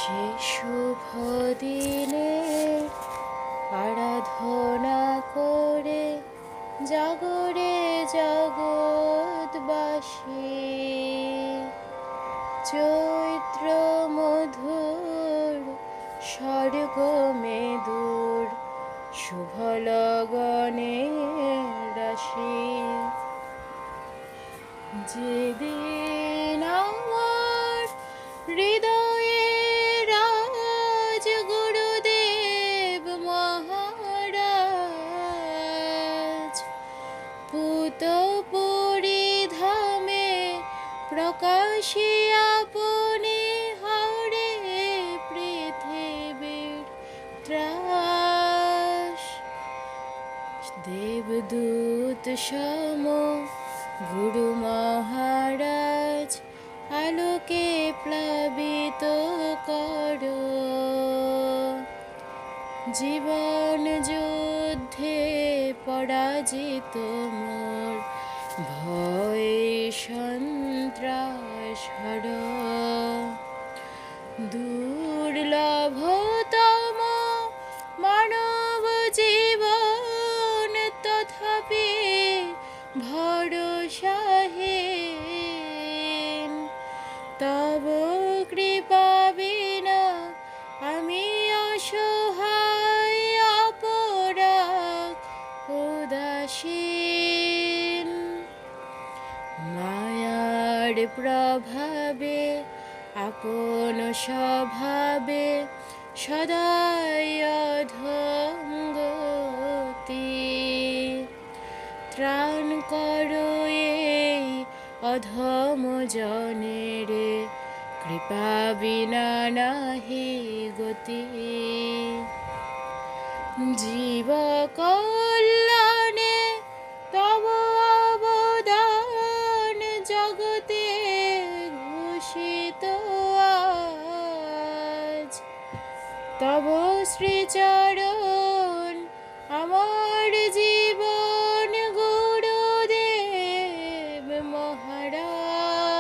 সে শুভ দিনে আরাধনা করে জাগরে জগৎবাসী, চৈত্র মধুর স্বর্গ মেদুর শুভ লগনে রাশি। যেদিন আমার হৃদয়ে রাজ গুরুদেব মহারাজ পুত পরিধামে প্রকাশিয়া আপনি হরে পৃথিবীর ত্রাস। দেবদূত সম গুরু মহারাজ আলোকে প্লাবিত করো, জীবন যুদ্ধে পরাজিত মোর ভয় সন্ত্রাস হর। দুর্লভতম মানব জীবন তথাপি ভরসাহীন, তব কৃপা বিনা আমি অসহায় অপরাগ উদাসীন। মায়ার প্রভাবে আপন স্বভাবে সদাই অধঙ্গতি, ত্রাণ করো এই অধম জনেরে কৃপা বিনা নাহি গতি। জীব কল্যাণে তব অবদান জগতে ঘোষিত আজ, তব শ্রীচরণ আমার জীবন গুরুদেব মহারাজ।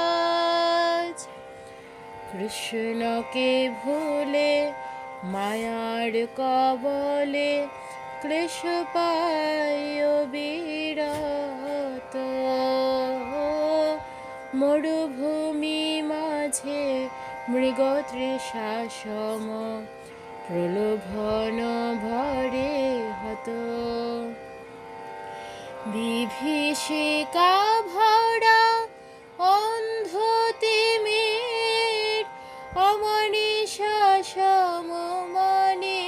কৃষ্ণকে ভুলে মায়ার কবলে ক্লেশ পায় বিরত, মরুভূমি মাঝে মৃগতৃষা সম প্রলোভন ভরে হত। বিভীষিকা ভরা অন্ধ তিমির অমনিশা সম মনে,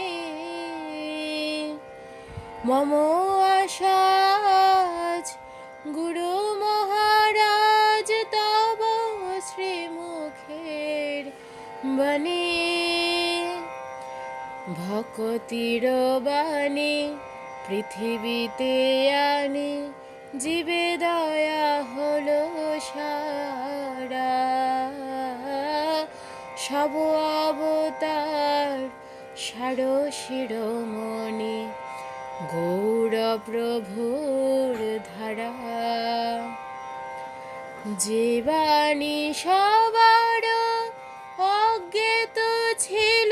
মম আশা আজ গুরু মহারাজ তব শ্রীমুখের বাণী। ভক্তির বাণী পৃথিবীতে আনি জীবে দয়া হলো সারা, সব অবতার সার শিরোমণি গৌর প্রভুর ধারা। যে বাণী সবার অজ্ঞাত ছিল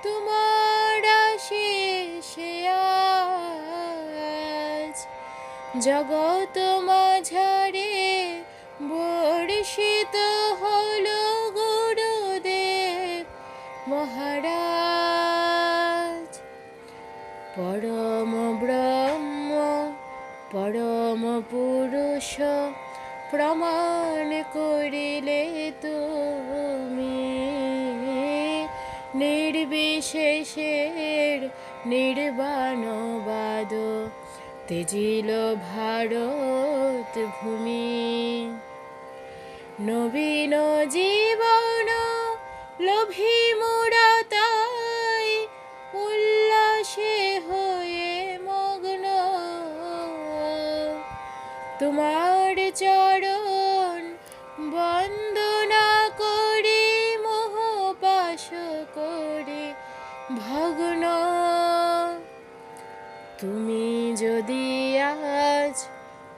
তোমার আশিসে আজ, জগৎ মাঝারে বর্ষিত হলো গুরুদেব মহারাজ। পরম ব্রহ্ম পরম পুরুষ প্রমাণ করিলে তুমি, নির্বিশেষের নির্বাণবাদ তেজিল ভারত ভূমি। নবীন জীবন লোভী মোরা তাই উল্লাসে হয়ে মগ্ন, তোমার চরণ বন্দনা করি মোহ পাশ করি ভগ্ন। তুমি যদি আজ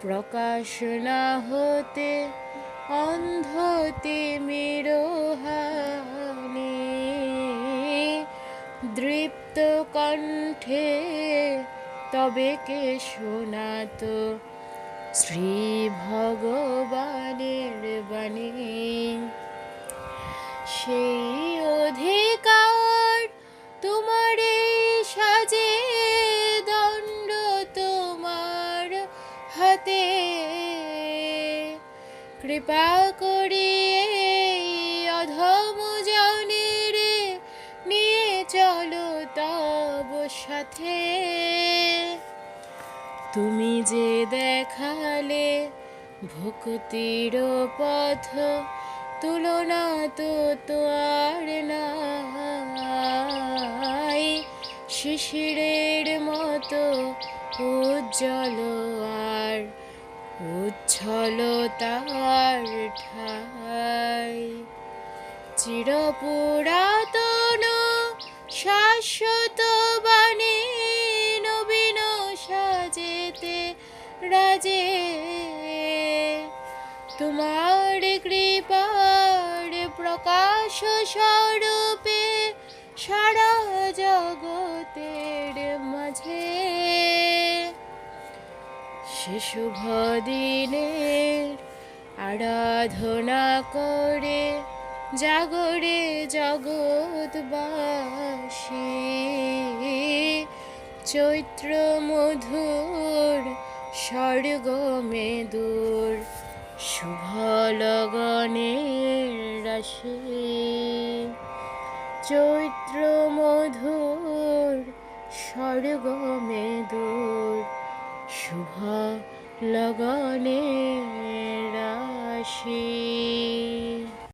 প্রকাশ না হতে অন্ধ তিমির হানি, দৃপ্ত কণ্ঠে তবে কে শোনাত শ্রী ভগবানের বাণী। সেই অধিকার তোমার সাজে, দণ্ড তোমার হাতে, কৃপা করিয়ে অধম জনের নিয়ে চলো তব সাথে। তুমি যে দেখালে ভক্তির পথ, তুলনা তো আর নাই, শিশিরের মতো উজ্জ্বল আর উচ্ছল তার ঠাই। চিরপুরাতন শাশ্বত বাণী নবীন সাজেতে রাজে, তোমার কৃপার প্রকাশ স্বরূপে সারা জগতের মাঝে। সে শুভ দিনের আরাধনা করে জাগরে জগৎবাসী, চৈত্র মধুর স্বর্গ মেদুর শুভ লগনের রাশি। চৈত্র মধুর স্বর্গ মেদুর শুভ লগনের রাশি।